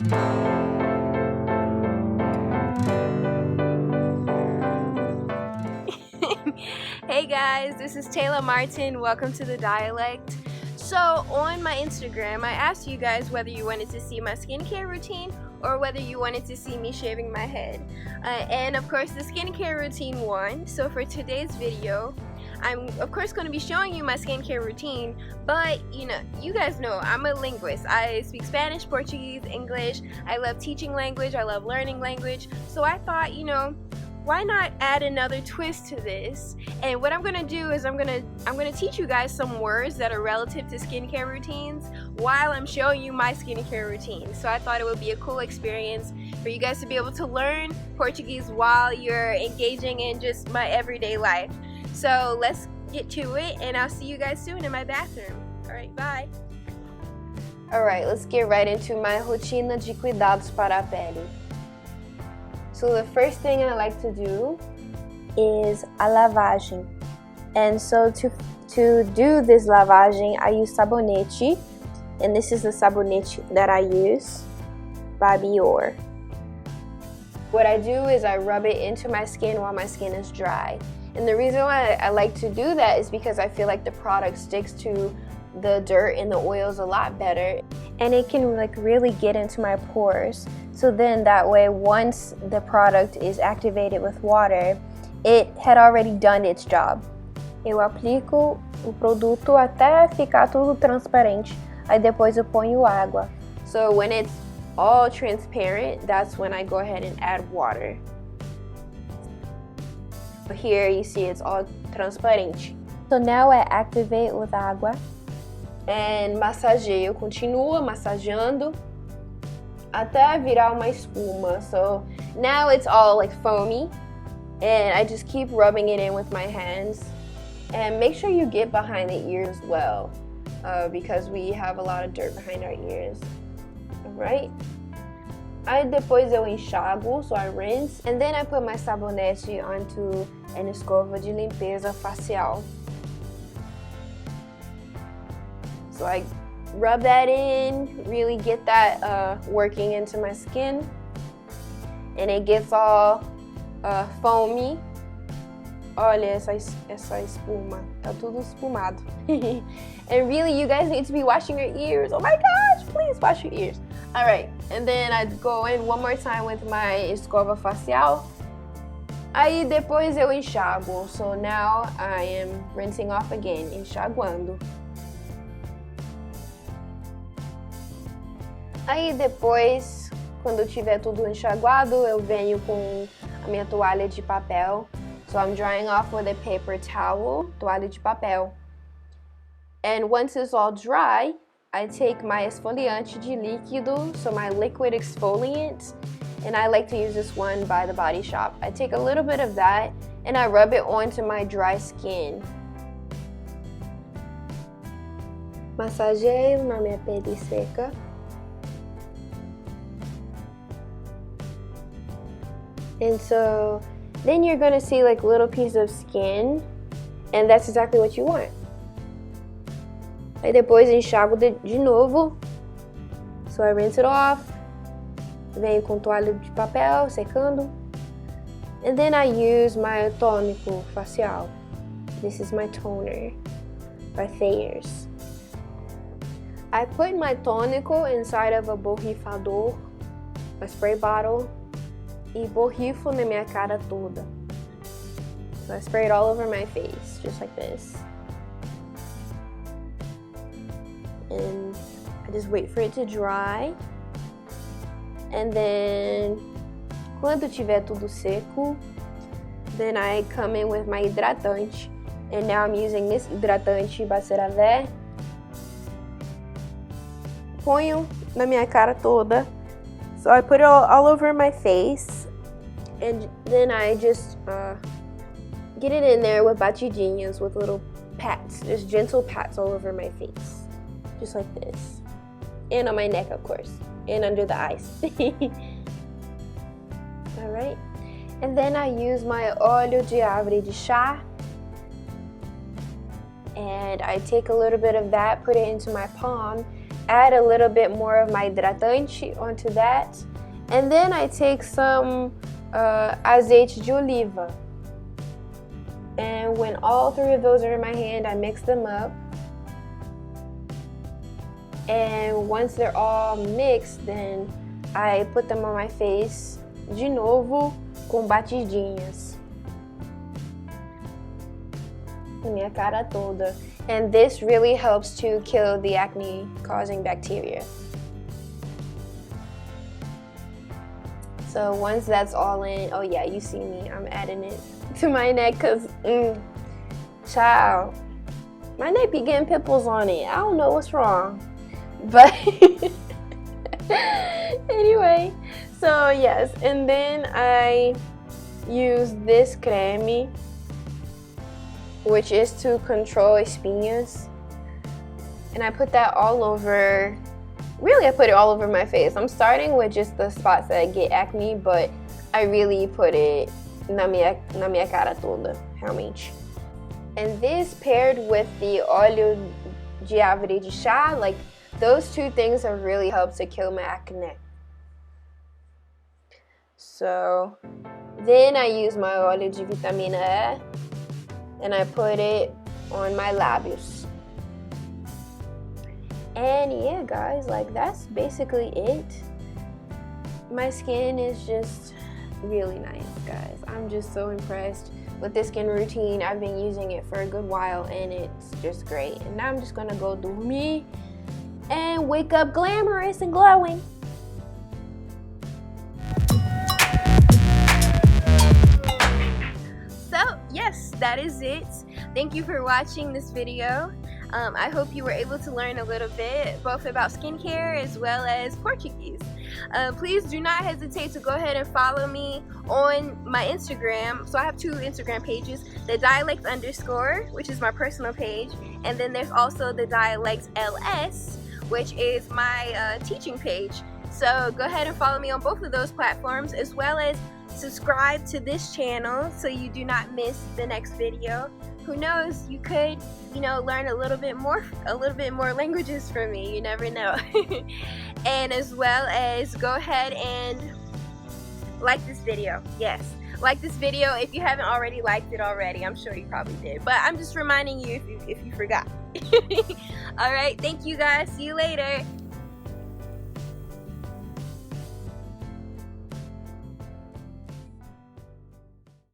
Hey guys, this is Taylor Martin. Welcome to The Dialect. So on my Instagram, I asked you guys whether you wanted to see my skincare routine or whether you wanted to see me shaving my head. And of course, the skincare routine won. So for today's video, I'm of course going to be showing you my skincare routine, but you guys know I'm a linguist. I speak Spanish, Portuguese, English. I love teaching language. I love learning language. So I thought, why not add another twist to this? And what I'm gonna do is I'm gonna teach you guys some words that are relative to skincare routines while I'm showing you my skincare routine. So I thought it would be a cool experience for you guys to be able to learn Portuguese while you're engaging in just my everyday life. So let's get to it, and I'll see you guys soon in my bathroom. Alright, bye! Alright, let's get right into my rotina de cuidados para a pele. So the first thing I like to do is a lavagem. And so to do this lavagem, I use sabonete. And this is the sabonete that I use, Babior. What I do is I rub it into my skin while my skin is dry. And the reason why I like to do that is because I feel like the product sticks to the dirt and the oils a lot better. And it can really get into my pores. So then that way, once the product is activated with water, it had already done its job. Eu aplico o produto até ficar tudo transparente. Aí depois eu ponho água. So when it's all transparent, that's when I go ahead and add water. So here you see it's all transparente. So now I activate with água. And massageio, continuo massageando até virar uma espuma. So now it's all foamy, and I just keep rubbing it in with my hands. And make sure you get behind the ears as well, because we have a lot of dirt behind our ears. Alright? Aí depois eu enxago, so I rinse, and then I put my sabonete onto an escova de limpeza facial. So I rub that in, really get that working into my skin, and it gets all foamy. Olha essa espuma, tá tudo espumado. And really, you guys need to be washing your ears. Oh my gosh, please wash your ears. Alright, and then I go in one more time with my escova facial. Aí depois eu enxago. So now I am rinsing off again, enxaguando. Aí depois, quando tiver tudo enxaguado, eu venho com a minha toalha de papel. So I'm drying off with a paper towel, toalha de papel. And once it's all dry, I take my esfoliante de líquido, so my liquid exfoliant, and I like to use this one by the Body Shop. I take a little bit of that and I rub it onto my dry skin. Massageio na minha pele seca. And so then you're gonna see little pieces of skin, and that's exactly what you want. Aí depois enxago de novo. So I rinse it off. Venho com toalha de papel secando. And then I use my tônico facial. This is my toner by Thayer's. I put my tônico inside of a borrifador, a spray bottle. E borrifo na minha cara toda. So I spray it all over my face, just like this. And I just wait for it to dry. And then, quando tiver tudo seco, then I come in with my hidratante. And now I'm using this hidratante by CeraVe. Ponho na minha cara toda. So I put it all over my face, and then I just get it in there with batidinhas, with little pats, just gentle pats all over my face, just like this, and on my neck, of course, and under the eyes. Alright, and then I use my óleo de árvore de chá, and I take a little bit of that, put it into my palm, add a little bit more of my hidratante onto that, and then I take some azeite de oliva, and when all three of those are in my hand, I mix them up. And once they're all mixed, then I put them on my face de novo com batidinhas na minha cara toda. And this really helps to kill the acne causing bacteria. So once that's all in, oh yeah, you see me, I'm adding it to my neck because child, my neck be getting pimples on it. I don't know what's wrong. But anyway, so yes, and then I use this creme, which is to control espinhas, and I put that all over. Really, I put it all over my face. I'm starting with just the spots that I get acne, but I really put it na minha cara toda, realmente. And this paired with the óleo de árvore de chá, like those two things have really helped to kill my acne. So then I use my óleo de vitamina E and I put it on my lábios. And yeah, guys, like that's basically it. My skin is just really nice, guys. I'm just so impressed with this skin routine. I've been using it for a good while and it's just great. And now I'm just gonna go dormir and wake up glamorous and glowing. So yes, that is it. Thank you for watching this video. I hope you were able to learn a little bit both about skincare as well as Portuguese. Please do not hesitate to go ahead and follow me on my Instagram. So I have two Instagram pages, the dialect _ which is my personal page, and then there's also the dialect LS, which is my teaching page. So go ahead and follow me on both of those platforms, as well as subscribe to this channel so you do not miss the next video. Who knows, you could, learn a little bit more languages from me. You never know. And as well as go ahead and like this video. Yes, like this video if you haven't already liked it already. I'm sure you probably did, but I'm just reminding you if you forgot. All right, thank you guys. See you later.